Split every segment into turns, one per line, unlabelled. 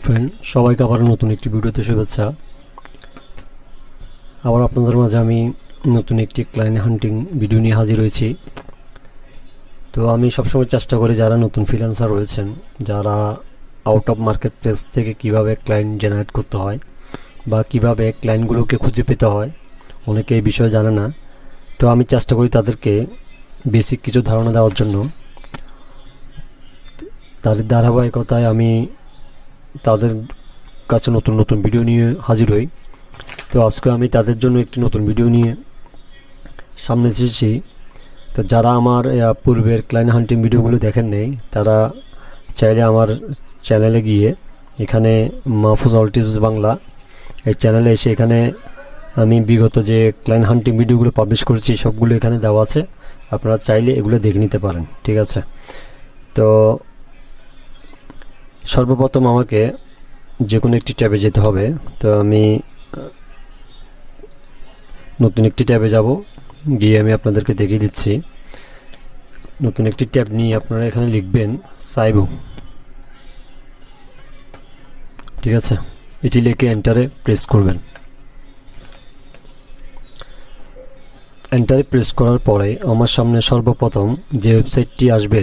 Friend, সবাইকে আবার নতুন একটি ভিডিওতে শুভেচ্ছা। আবার আপনাদের মাঝে আমি নতুন একটি ক্লায়েন্ট হান্টিং ভিডিও নিয়ে হাজির হয়েছি। তো আমি সবসময় চেষ্টা করি যারা নতুন ফ্রিল্যান্সার রয়েছেন, যারা আউট অফ মার্কেট প্লেস থেকে কিভাবে ক্লায়েন্ট জেনারেট করতে হয় বা কিভাবে ক্লায়েন্টগুলোকে খুঁজে পেতে হয়, অনেকে এই বিষয়ে জানে না। তো আমি চেষ্টা করি তাদেরকে বেসিক কিছু ধারণা দেওয়ার জন্য। তাদের ধারাবাহিকতায় আমি তাদের কাছে নতুন নতুন ভিডিও নিয়ে হাজির হই। তো আজকে আমি তাদের জন্য একটি নতুন ভিডিও নিয়ে সামনে এসেছি। তো যারা আমার পূর্বের ক্লায়েন্ট হান্টিং ভিডিওগুলো দেখেন নেই, তারা চাইলে আমার চ্যানেলে গিয়ে এখানে মাহফুজ অল টিপস বাংলা এই চ্যানেলে এসে এখানে আমি বিগত যে ক্লায়েন্ট হান্টিং ভিডিওগুলো পাবলিশ করেছি সবগুলো এখানে দেওয়া আছে, আপনারা চাইলে এগুলো দেখে নিতে পারেন। ঠিক আছে, তো সর্বপ্রথম আমাকে যে কোনো একটি ট্যাবে যেতে হবে। তো আমি নতুন একটি ট্যাবে যাব, গিয়ে আমি আপনাদেরকে দেখিয়ে দিচ্ছি। নতুন একটি ট্যাব নিয়ে আপনারা এখানে লিখবেন সাইবো। ঠিক আছে, এটি লিখে এন্টারে প্রেস করবেন। এন্টারে প্রেস করার পরে আমার সামনে সর্বপ্রথম যে ওয়েবসাইটটি আসবে,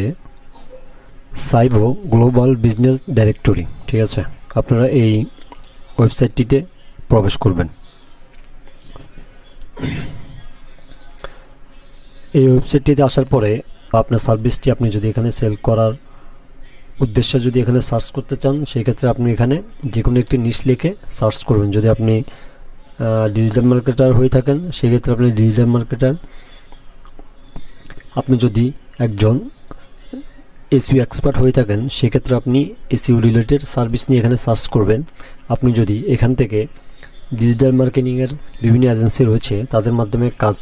সাইবো গ্লোবাল বিজনেস ডাইরেক্টরি। ঠিক আছে, আপনারা এই ওয়েবসাইটটিতে প্রবেশ করবেন। এই ওয়েবসাইটটিতে আসার পরে আপনার সার্ভিসটি আপনি যদি এখানে সেল করার উদ্দেশ্যে যদি এখানে সার্চ করতে চান, সেই ক্ষেত্রে আপনি এখানে যে কোনো একটি নিশ লিখে সার্চ করবেন। যদি আপনি ডিজিটাল মার্কেটার হয়ে থাকেন, সেক্ষেত্রে আপনি ডিজিটাল মার্কেটার। আপনি যদি একজন এসইও এক্সপার্ট হয়ে থাকেন, সেক্ষেত্রে আপনি এসইও রিলেটেড সার্ভিস নিয়ে এখানে সার্চ করবেন। আপনি যদি এখান থেকে ডিজিটাল মার্কেটিংয়ের বিভিন্ন এজেন্সি রয়েছে, তাদের মাধ্যমে কাজ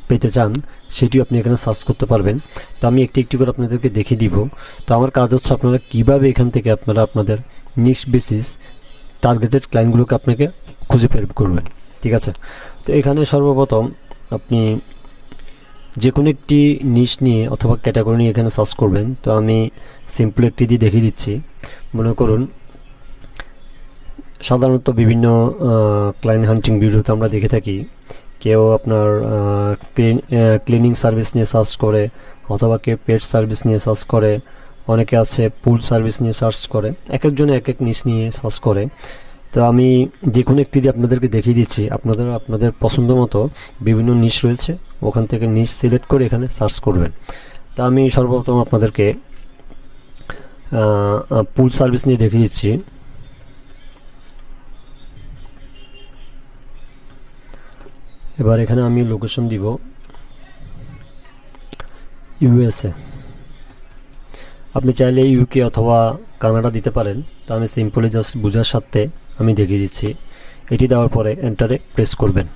পেতে চান, সেটিও আপনি এখানে সার্চ করতে পারবেন। তো আমি একটি একটি করে আপনাদেরকে দেখিয়ে দিব। তো আমার কাজ হচ্ছে আপনারা কীভাবে এখান থেকে আপনারা আপনাদের নিশ বেসিস টার্গেটেড ক্লায়েন্টগুলোকে আপনাকে খুঁজে বের করবেন। ঠিক আছে, তো এখানে সর্বপ্রথম আপনি যে কোনো একটি নিশ নিয়ে অথবা ক্যাটাগরি নিয়ে এখানে সার্চ করবেন। তো আমি সিম্পল একটি দিয়ে দেখিয়ে দিচ্ছি। মনে করুন, সাধারণত বিভিন্ন ক্লায়েন্ট হান্টিং ভিডিওতে আমরা দেখে থাকি কেউ আপনার ক্লিনিং সার্ভিস নিয়ে সার্চ করে, অথবা কেউ পেট সার্ভিস নিয়ে সার্চ করে, অনেকে আছে পুল সার্ভিস নিয়ে সার্চ করে, এক একজনে এক এক নিশ নিয়ে সার্চ করে। তো আমি যে কোনো একটি দিয়ে আপনাদেরকে দেখিয়ে দিচ্ছি। আপনাদের পছন্দ মতো বিভিন্ন নিশ রয়েছে, ওখান থেকে নিশ সিলেক্ট করে এখানে সার্চ করবেন। তো আমি সর্বপ্রথম আপনাদেরকে পুল সার্ভিস নিয়ে দেখিয়ে দিচ্ছি। এবার এখানে আমি লোকেশন দিব ইউএসএ। আপনি চাইলে ইউকে অথবা কানাডা দিতে পারেন। তো আমি সিম্পলি জাস্ট বোঝার সাথে আমি দেখিয়ে দিচ্ছি। এটি দেওয়ার পরে এন্টারে প্রেস করবেন।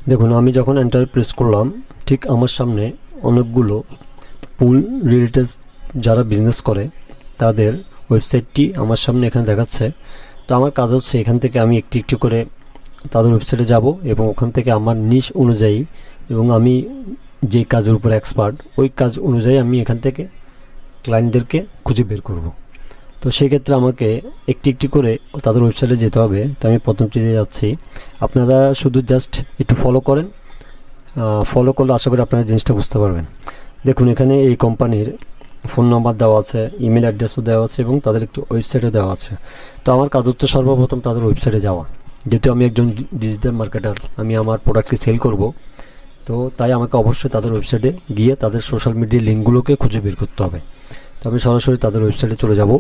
দেখুন, আমি যখন এন্টার প্রেস করলাম, ঠিক আমার সামনে অনেকগুলো পুল রিলেটেড যারা বিজনেস করে তাদের ওয়েবসাইটটি আমার সামনে এখানে দেখাচ্ছে। তো আমার কাজ হচ্ছে এখান থেকে আমি একটি একটি করে তাদের ওয়েবসাইটে যাব এবং ওখান থেকে আমার নিশ অনুযায়ী এবং আমি যে কাজের উপর এক্সপার্ট, ওই কাজ অনুযায়ী আমি এখান থেকে ক্লায়েন্টদেরকে খুঁজে বের করব। তো সেক্ষেত্রে আমাকে একটি একটি করে তাদের ওয়েবসাইটে যেতে হবে। তো আমি প্রথমটিতে যাচ্ছি। আপনারা শুধু জাস্ট একটু ফলো করেন, ফলো করলে আশা করি আপনারা জিনিসটা বুঝতে পারবেন। দেখুন, এখানে এই কোম্পানির ফোন নাম্বার দেওয়া আছে, ইমেল অ্যাড্রেসও দেওয়া আছে এবং তাদের একটু ওয়েবসাইটও দেওয়া আছে। তো আমার কাজ হচ্ছে সর্বপ্রথম তাদের ওয়েবসাইটে যাওয়া। যেহেতু আমি একজন ডিজিটাল মার্কেটার, আমি আমার প্রোডাক্টকে সেল করব, তো তাই আমাকে অবশ্যই তাদের ওয়েবসাইটে গিয়ে তাদের সোশ্যাল মিডিয়া লিঙ্কগুলোকে খুঁজে বের করতে হবে। তো আমি সরাসরি তাদের ওয়েবসাইটে চলে যাব।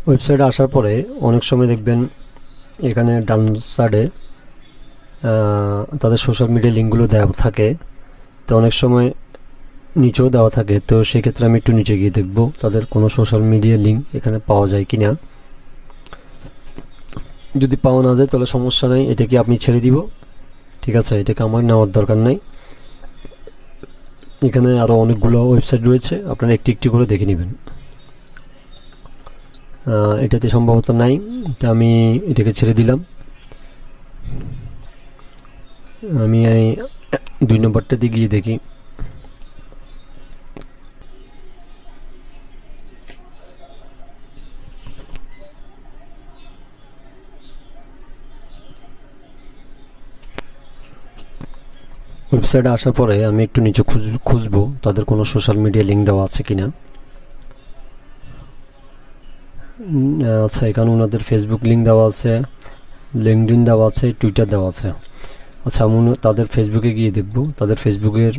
ওয়েবসাইটে আসার পরে অনেক সময় দেখবেন এখানে ডান সাইডে তাদের সোশ্যাল মিডিয়া লিঙ্কগুলো দেওয়া থাকে। তো অনেক সময় নিচেও দেওয়া থাকে। তো সেক্ষেত্রে আমি একটু নিচে গিয়ে দেখব তাদের কোনো সোশ্যাল মিডিয়া লিঙ্ক এখানে পাওয়া যায় কিনা। যদি পাওয়া না যায় তাহলে সমস্যা নেই, এটাকে আপনি ছেড়ে দিব। ঠিক আছে, এটাকে আমার নেওয়ার দরকার নাই। এখানে আরও অনেকগুলো ওয়েবসাইট রয়েছে, আপনারা একটি একটি করে দেখে নেবেন। এটাতে সম্ভবত নাই, তো আমি এটাকে ছেড়ে দিলাম। আমি এই 2 নম্বরটাতে গিয়ে দেখি। ওয়েবসাইটে আসার পরে আমি একটু নিচে খুঁজবো তাদের কোনো সোশ্যাল মিডিয়া লিঙ্ক দেওয়া আছে কিনা। আচ্ছা, এখানে ওনাদের ফেসবুক লিঙ্ক দেওয়া আছে, লিঙ্কডইন দেওয়া আছে, টুইটার দেওয়া আছে। আচ্ছা, আমি তাদের ফেসবুকে গিয়ে দেখব তাদের ফেসবুকের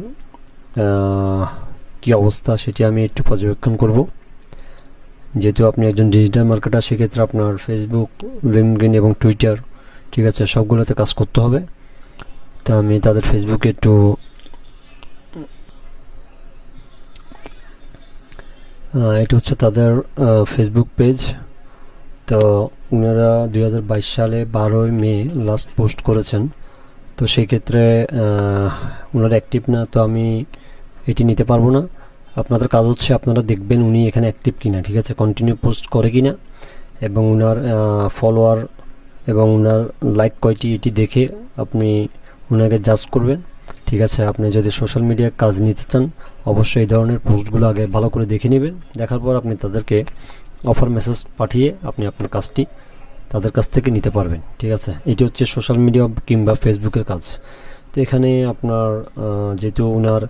কি অবস্থা সেটি আমি একটু পর্যবেক্ষণ করব। যেহেতু আপনি একজন ডিজিটাল মার্কেটার, সেক্ষেত্রে আপনার ফেসবুক, লিঙ্কডইন এবং টুইটার, ঠিক আছে, সবগুলোতে কাজ করতে হবে। তা আমি তাদের ফেসবুকে একটু এটা হচ্ছে তাদের ফেসবুক পেজ। তো ওনারা 2022 সালে 12ই মে লাস্ট পোস্ট করেছেন। তো সেই ক্ষেত্রে ওনারা অ্যাক্টিভ না, তো আমি এটি নিতে পারবো না। আপনাদের কাজ হচ্ছে আপনারা দেখবেন উনি এখানে অ্যাক্টিভ কিনা, ঠিক আছে, কন্টিনিউ পোস্ট করে কিনা, এবং ওনার ফলোয়ার এবং ওনার লাইক কয়টি এটি দেখে আপনি ওনাকে জাজ করবেন, ঠিক আছে। আপনি যদি সোশ্যাল মিডিয়ায় কাজ নিতে চান, অবশ্যই এই ধরনের পোস্টগুলো আগে ভালো করে দেখে নেবেন। দেখার পর আপনি তাদেরকে অফার মেসেজ পাঠিয়ে আপনি আপনার কাজটি তাদের কাছ থেকে নিতে পারবেন, ঠিক আছে। এটি হচ্ছে সোশ্যাল মিডিয়া কিংবা ফেসবুকের কাজ। তো এখানে আপনার যেহেতু ওনার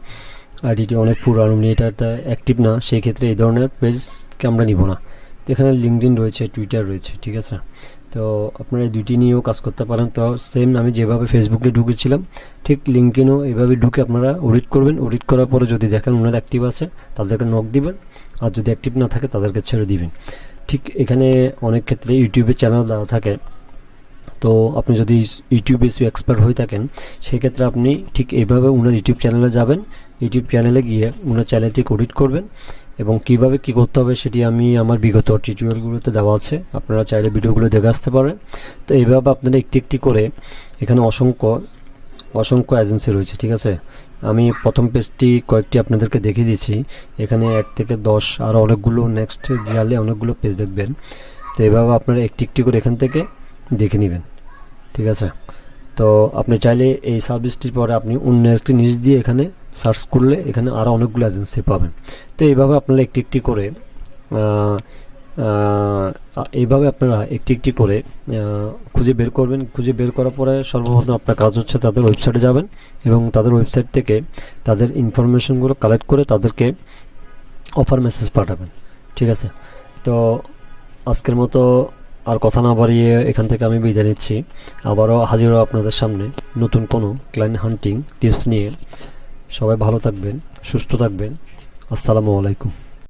আইডিটি অনেক পুরানো, উনি এটা অ্যাক্টিভ না, সেই ক্ষেত্রে এই ধরনের পেজকে আমরা নিব না। তো এখানে লিঙ্কডইন রয়েছে, টুইটার রয়েছে, ঠিক আছে। তো আপনারা এই দুটি নিয়েও কাজ করতে পারেন। তো সেম আমি যেভাবে ফেসবুকে ঢুকেছিলাম, ঠিক লিঙ্কডইনও এভাবে ঢুকে আপনারা অডিট করবেন। অডিট করার পরে যদি দেখেন ওনারা অ্যাক্টিভ আছে, তাদেরকে নক দিবেন, আর যদি অ্যাক্টিভ না থাকে তাদেরকে ছেড়ে দিবেন। ঠিক এখানে অনেক ক্ষেত্রে ইউটিউবে চ্যানেল দেওয়া থাকে। তো আপনি যদি ইউটিউবে এক্সপার্ট হয়ে থাকেন, সেক্ষেত্রে আপনি ঠিক এইভাবে ওনার ইউটিউব চ্যানেলে যাবেন। ইউটিউব চ্যানেলে গিয়ে ওনার চ্যানেলটিকে অডিট করবেন, এবং কিভাবে কি করতে হবে সেটি আমি আমার বিগত টিউটোরিয়ালগুলোতে দেওয়া আছে, আপনারা চাইলে ভিডিওগুলো দেখে আসতে পারেন। তো এইভাবে আপনারা একটি একটি করে, এখানে অসংখ্য এজেন্সি রয়েছে, ঠিক আছে। আমি প্রথম পেজটি কয়েকটি আপনাদেরকে দেখিয়ে দিচ্ছি। এখানে 1 থেকে 10 আরও অনেকগুলো, নেক্সট জিয়ালে অনেকগুলো পেজ দেখবেন। তো এইভাবে আপনারা একটি একটি করে এখান থেকে দেখে নেবেন, ঠিক আছে। তো আপনি চাইলে এই সার্ভিসটির পরে আপনি অন্য একটি নিচ দিয়ে এখানে সার্চ করলে এখানে আরও অনেকগুলো এজেন্সি পাবেন। তো এইভাবে আপনারা একটি একটি করে খুঁজে বের করবেন। খুঁজে বের করার পরে সর্বপ্রথম আপনার কাজ হচ্ছে তাদের ওয়েবসাইটে যাবেন, এবং তাদের ওয়েবসাইট থেকে তাদের ইনফরমেশনগুলো কালেক্ট করে তাদেরকে অফার মেসেজ পাঠাবেন, ঠিক আছে। তো আজকের মতো আর কথা না বাড়িয়ে এখান থেকে আমি বিদায় নিচ্ছি। আবারও হাজির হব আপনাদের সামনে নতুন কোনো ক্লায়েন্ট হান্টিং টিপস নিয়ে। সবাই ভালো থাকবেন, সুস্থ থাকবেন। আসসালামু আলাইকুম।